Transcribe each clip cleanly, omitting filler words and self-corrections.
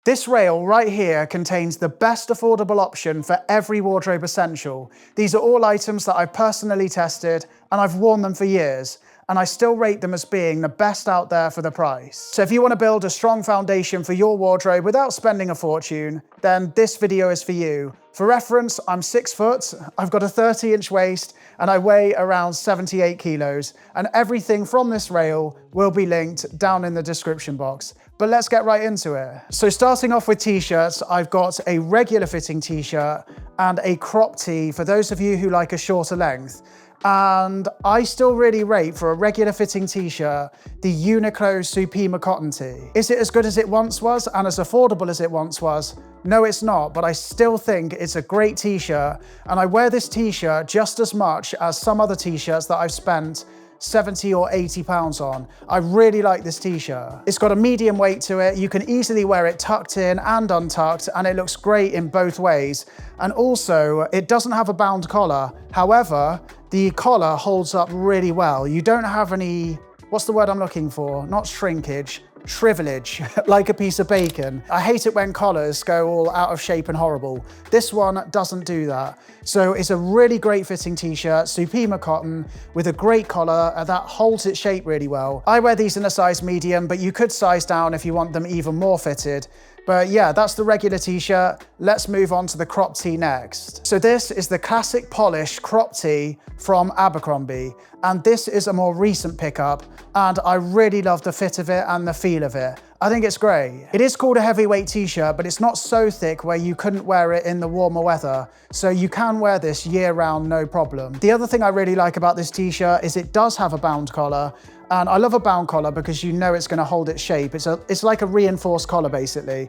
This rail right here contains the best affordable option for every wardrobe essential. These are all items that I've personally tested and I've worn them for years, and I still rate them as being the best out there for the price. So if you want to build a strong foundation for your wardrobe without spending a fortune, then this video is for you. For reference, I'm 6 foot, I've got a 30-inch waist, and I weigh around 78 kilos, and everything from this rail will be linked down in the description box. But let's get right into it. So starting off with t-shirts, I've got a regular fitting t-shirt and a crop tee for those of you who like a shorter length. And I still really rate, for a regular fitting t-shirt, the Uniqlo Supima cotton tee. Is it as good as it once was and as affordable as it once was? No, it's not, but I still think it's a great t-shirt, and I wear this t-shirt just as much as some other t-shirts that I've spent 70 or 80 pounds on. I really like this t-shirt. It's got a medium weight to it. You can easily wear it tucked in and untucked, and it looks great in both ways. And also, it doesn't have a bound collar. However, the collar holds up really well. You don't have any, what's the word I'm looking for? Not shrinkage, shrivelage, like a piece of bacon. I hate it when collars go all out of shape and horrible. This one doesn't do that. So it's a really great fitting t-shirt, Supima cotton, with a great collar that holds its shape really well. I wear these in a size medium, but you could size down if you want them even more fitted. But yeah, that's the regular t-shirt. Let's move on to the crop tee next. So this is the classic polished crop tee from Abercrombie. And this is a more recent pickup, and I really love the fit of it and the feel of it. I think it's great. It is called a heavyweight t-shirt, but it's not so thick where you couldn't wear it in the warmer weather. So you can wear this year round, no problem. The other thing I really like about this t-shirt is it does have a bound collar. And I love a bound collar because you know it's going to hold its shape. It's like a reinforced collar, basically.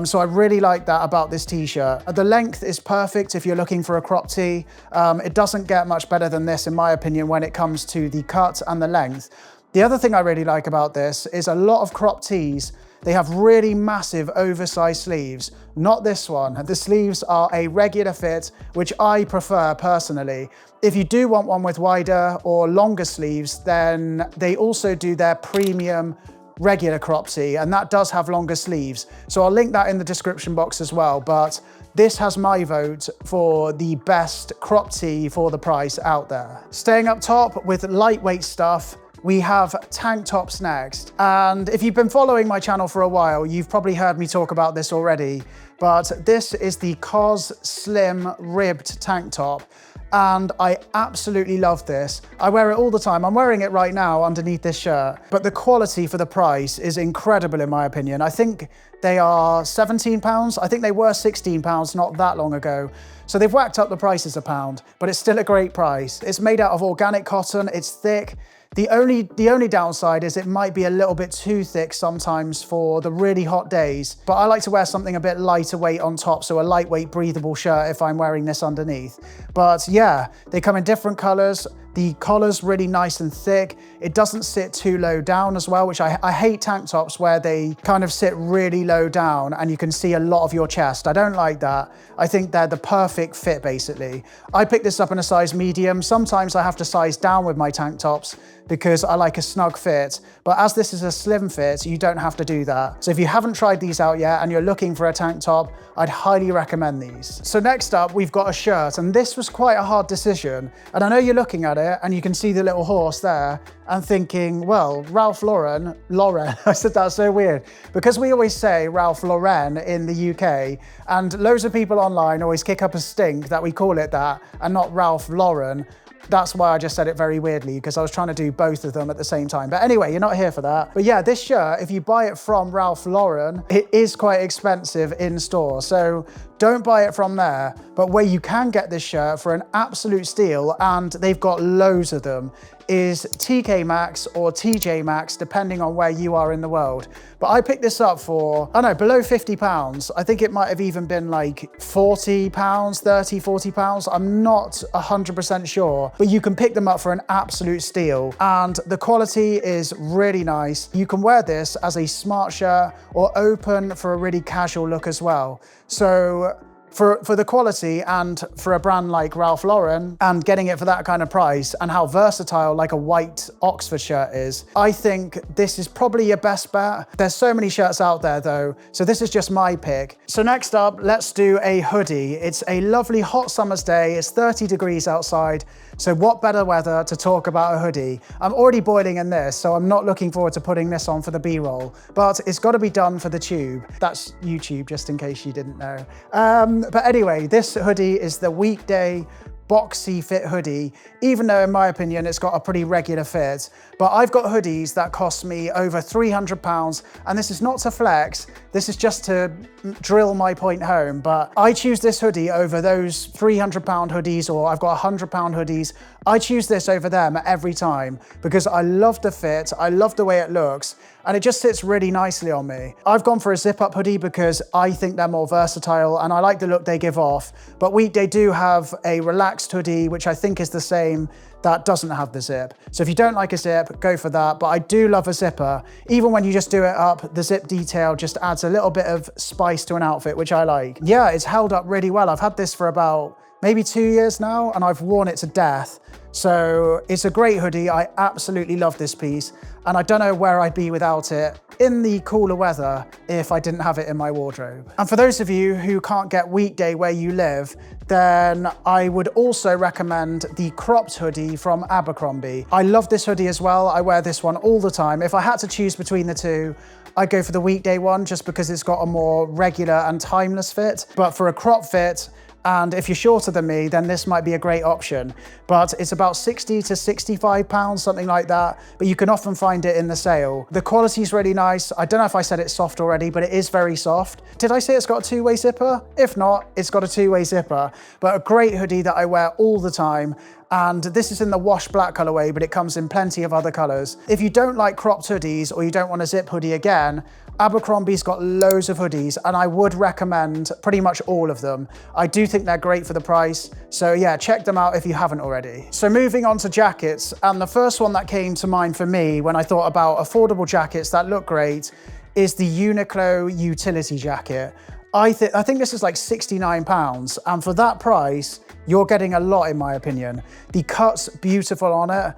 So I really like that about this t-shirt. The length is perfect if you're looking for a crop tee. It doesn't get much better than this, in my opinion, when it comes to the cut and the length. The other thing I really like about this is a lot of crop tees, they have really massive oversized sleeves. Not this one. The sleeves are a regular fit, which I prefer personally. If you do want one with wider or longer sleeves, then they also do their premium regular crop tee, and that does have longer sleeves. So I'll link that in the description box as well. But this has my vote for the best crop tee for the price out there. Staying up top with lightweight stuff, we have tank tops next. And if you've been following my channel for a while, you've probably heard me talk about this already, but this is the COS Slim Ribbed tank top. And I absolutely love this. I wear it all the time. I'm wearing it right now underneath this shirt, but the quality for the price is incredible in my opinion. I think they are 17 pounds. I think they were 16 pounds not that long ago. So they've whacked up the prices a pound, but it's still a great price. It's made out of organic cotton, it's thick. The only downside is it might be a little bit too thick sometimes for the really hot days, but I like to wear something a bit lighter weight on top, so a lightweight breathable shirt if I'm wearing this underneath. But yeah, they come in different colors. The collar's really nice and thick. It doesn't sit too low down as well, which I hate tank tops where they kind of sit really low down and you can see a lot of your chest. I don't like that. I think they're the perfect fit, basically. I picked this up in a size medium. Sometimes I have to size down with my tank tops because I like a snug fit. But as this is a slim fit, you don't have to do that. So if you haven't tried these out yet and you're looking for a tank top, I'd highly recommend these. So next up, we've got a shirt, and this was quite a hard decision. And I know you're looking at it and you can see the little horse there and thinking, well, Ralph Lauren, I said that so weird, because we always say Ralph Lauren in the UK, and loads of people online always kick up a stink that we call it that and not Ralph Lauren. That's why I just said it very weirdly, because I was trying to do both of them at the same time. But anyway, you're not here for that. But yeah, this shirt, if you buy it from Ralph Lauren, it is quite expensive in store. So don't buy it from there. But where you can get this shirt for an absolute steal, and they've got loads of them, is TK Maxx or TJ Maxx, depending on where you are in the world. But I picked this up for, I don't know, below 50 pounds. I think it might have even been like 40 pounds, 30, 40 pounds. I'm not 100% sure, but you can pick them up for an absolute steal. And the quality is really nice. You can wear this as a smart shirt or open for a really casual look as well. So For the quality and for a brand like Ralph Lauren and getting it for that kind of price and how versatile like a white Oxford shirt is, I think this is probably your best bet. There's so many shirts out there though, so this is just my pick. So next up, let's do a hoodie. It's a lovely hot summer's day. It's 30 degrees outside. So what better weather to talk about a hoodie? I'm already boiling in this, so I'm not looking forward to putting this on for the B-roll, but it's got to be done for the tube. That's YouTube, just in case you didn't know. But anyway, this hoodie is the weekday boxy fit hoodie, even though in my opinion it's got a pretty regular fit. But I've got hoodies that cost me over £300, and this is not to flex, this is just to drill my point home. But I choose this hoodie over those £300 hoodies, or I've got £100 hoodies. I choose this over them every time because I love the fit, I love the way it looks, and it just sits really nicely on me. I've gone for a zip-up hoodie because I think they're more versatile and I like the look they give off. But they do have a relaxed hoodie, which I think is the same, that doesn't have the zip. So if you don't like a zip, go for that. But I do love a zipper. Even when you just do it up, the zip detail just adds a little bit of spice to an outfit, which I like. Yeah, it's held up really well. I've had this for about maybe 2 years now, and I've worn it to death. So it's a great hoodie. I absolutely love this piece, and I don't know where I'd be without it in the cooler weather if I didn't have it in my wardrobe. And for those of you who can't get weekday where you live, then I would also recommend the cropped hoodie from Abercrombie. I love this hoodie as well. I wear this one all the time. If I had to choose between the two, I'd go for the weekday one just because it's got a more regular and timeless fit. But for a crop fit, and if you're shorter than me, then this might be a great option. But it's about 60 to 65 pounds, something like that. But you can often find it in the sale. The quality is really nice. I don't know if I said it's soft already, but it is very soft. Did I say it's got a two-way zipper? If not, it's got a two-way zipper. But a great hoodie that I wear all the time. And this is in the wash black colorway, but it comes in plenty of other colors. If you don't like cropped hoodies or you don't want a zip hoodie again, Abercrombie's got loads of hoodies and I would recommend pretty much all of them. I do think they're great for the price. So yeah, check them out if you haven't already. So moving on to jackets, and the first one that came to mind for me when I thought about affordable jackets that look great is the Uniqlo utility jacket. I think this is like £69, and for that price, you're getting a lot in my opinion. The cut's beautiful on it.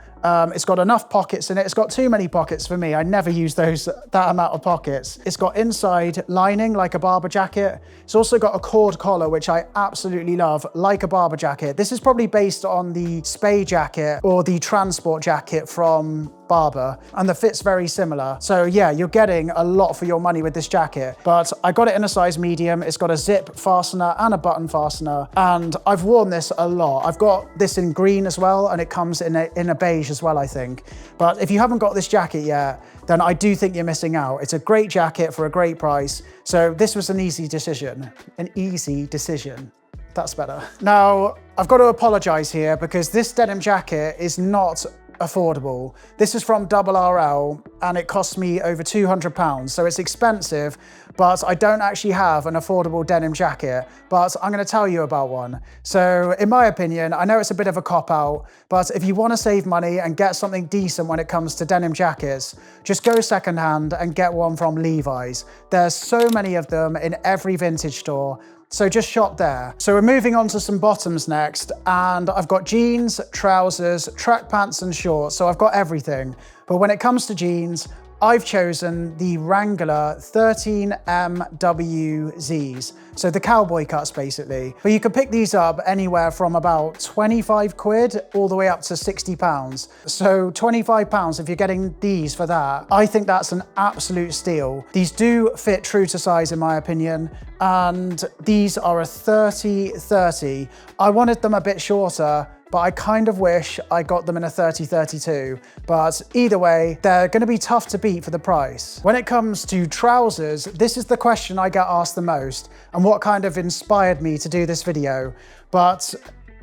It's got enough pockets in it. It's got too many pockets for me. I never use that amount of pockets. It's got inside lining like a Barber jacket. It's also got a cord collar, which I absolutely love, like a Barber jacket. This is probably based on the Spey jacket or the Transport jacket from Barber, and the fit's very similar. So yeah, you're getting a lot for your money with this jacket. But I got it in a size medium. It's got a zip fastener and a button fastener, and I've worn this a lot. I've got this in green as well, and it comes in a beige as well, I think. But if you haven't got this jacket yet, then I do think you're missing out. It's a great jacket for a great price. So this was an easy decision. An easy decision. That's better. Now, I've got to apologize here because this denim jacket is not affordable. This is from Double RL and it cost me over £200, so it's expensive, but I don't actually have an affordable denim jacket, but I'm going to tell you about one. So in my opinion, I know it's a bit of a cop-out, but if you want to save money and get something decent when it comes to denim jackets, just go secondhand and get one from Levi's. There's so many of them in every vintage store. So just shop there. So we're moving on to some bottoms next, and I've got jeans, trousers, track pants and shorts, so I've got everything. But when it comes to jeans, I've chosen the Wrangler 13MWZs, so the cowboy cuts basically. But you can pick these up anywhere from about 25 quid all the way up to £60. So £25 if you're getting these for that, I think that's an absolute steal. These do fit true to size in my opinion, and these are a 30-30. I wanted them a bit shorter, but I kind of wish I got them in a 30-32. But either way, they're gonna be tough to beat for the price. When it comes to trousers, this is the question I get asked the most and what kind of inspired me to do this video. But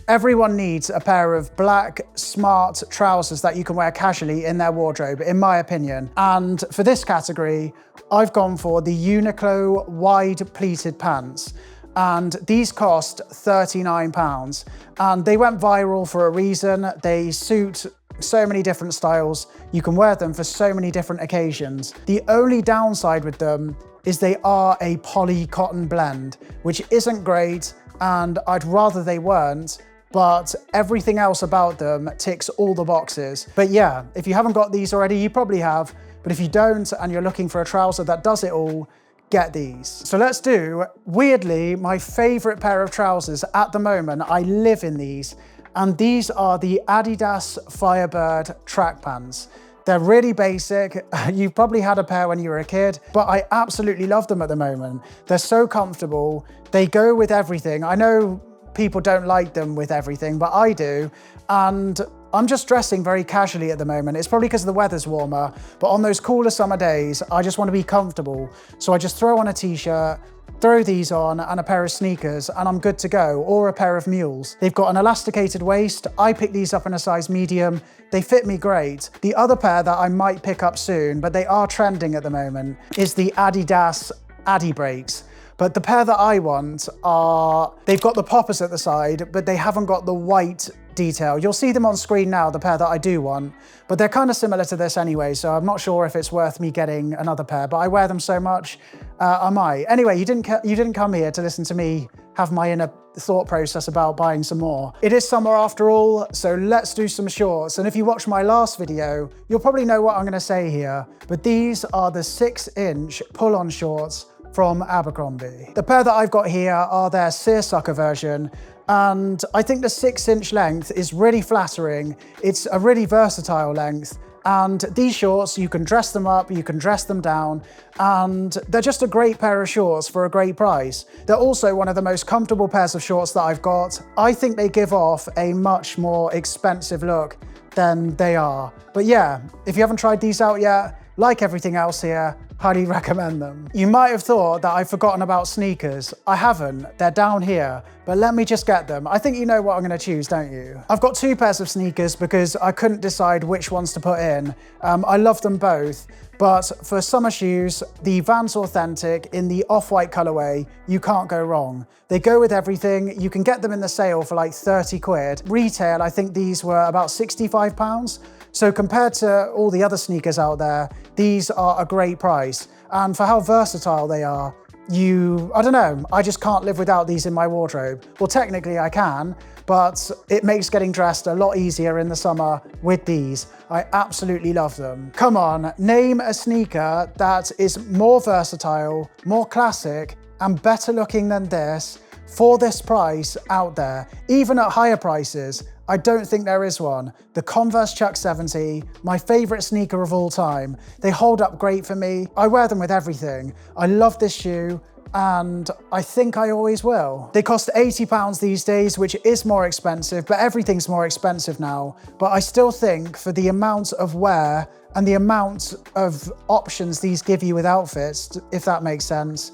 everyone needs a pair of black, smart trousers that you can wear casually in their wardrobe, in my opinion. And for this category, I've gone for the Uniqlo wide pleated pants. And these cost £39, and they went viral for a reason. They suit so many different styles. You can wear them for so many different occasions. The only downside with them is they are a poly cotton blend, which isn't great, and I'd rather they weren't, but everything else about them ticks all the boxes. But yeah, if you haven't got these already, you probably have, but if you don't and you're looking for a trouser that does it all, get these. So let's do, weirdly, my favorite pair of trousers at the moment. I live in these, and these are the Adidas Firebird track pants. They're really basic. You've probably had a pair when you were a kid, but I absolutely love them at the moment. They're so comfortable. They go with everything. I know people don't like them with everything, but I do. And I'm just dressing very casually at the moment. It's probably because the weather's warmer, but on those cooler summer days, I just want to be comfortable. So I just throw on a t-shirt, throw these on and a pair of sneakers, and I'm good to go, or a pair of mules. They've got an elasticated waist. I picked these up in a size medium. They fit me great. The other pair that I might pick up soon, but they are trending at the moment, is the Adidas Adi Breaks. But the pair that I want are, they've got the poppers at the side, but they haven't got the white detail. You'll see them on screen now, the pair that I do want, but they're kind of similar to this anyway, so I'm not sure if it's worth me getting another pair, but I wear them so much, I might. Anyway, you didn't come here to listen to me have my inner thought process about buying some more. It is summer after all, so let's do some shorts. And if you watched my last video, you'll probably know what I'm gonna say here, but these are the 6-inch pull-on shorts from Abercrombie. The pair that I've got here are their seersucker version, and I think the 6-inch length is really flattering. It's a really versatile length, and these shorts, you can dress them up, you can dress them down, and they're just a great pair of shorts for a great price. They're also one of the most comfortable pairs of shorts that I've got. I think they give off a much more expensive look than they are. But yeah, if you haven't tried these out yet, like everything else here, highly recommend them. You might have thought that I've forgotten about sneakers. I haven't, they're down here, but let me just get them. I think you know what I'm gonna choose, don't you? I've got 2 pairs of sneakers because I couldn't decide which ones to put in. I love them both, but for summer shoes, the Vans Authentic in the off-white colorway, you can't go wrong. They go with everything. You can get them in the sale for like 30 quid. Retail, I think these were about £65. So compared to all the other sneakers out there, these are a great price. And for how versatile they are, I don't know, I just can't live without these in my wardrobe. Well, technically I can, but it makes getting dressed a lot easier in the summer with these. I absolutely love them. Come on, name a sneaker that is more versatile, more classic, and better looking than this for this price out there. Even at higher prices, I don't think there is one. The Converse Chuck 70, my favorite sneaker of all time. They hold up great for me. I wear them with everything. I love this shoe, and I think I always will. They cost £80 these days, which is more expensive, but everything's more expensive now. But I still think for the amount of wear and the amount of options these give you with outfits, if that makes sense,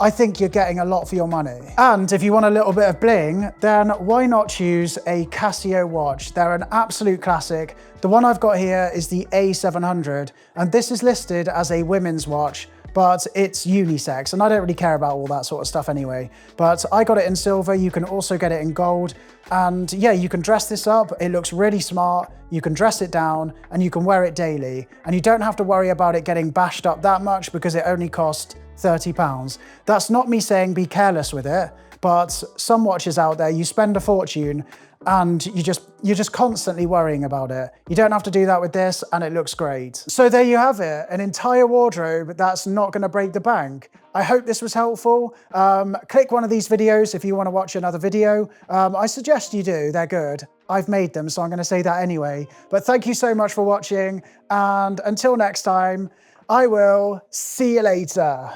I think you're getting a lot for your money. And if you want a little bit of bling, then why not choose a Casio watch? They're an absolute classic. The one I've got here is the A700, and this is listed as a women's watch, but it's unisex, and I don't really care about all that sort of stuff anyway. But I got it in silver, you can also get it in gold, and yeah, you can dress this up, it looks really smart, you can dress it down, and you can wear it daily. And you don't have to worry about it getting bashed up that much because it only cost £30. That's not me saying be careless with it, but some watches out there, you spend a fortune and you're just constantly worrying about it. You don't have to do that with this, and it looks great. So there you have it, an entire wardrobe that's not gonna break the bank. I hope this was helpful. Click one of these videos if you wanna watch another video. I suggest you do, they're good. I've made them, so I'm gonna say that anyway. But thank you so much for watching, and until next time, I will see you later.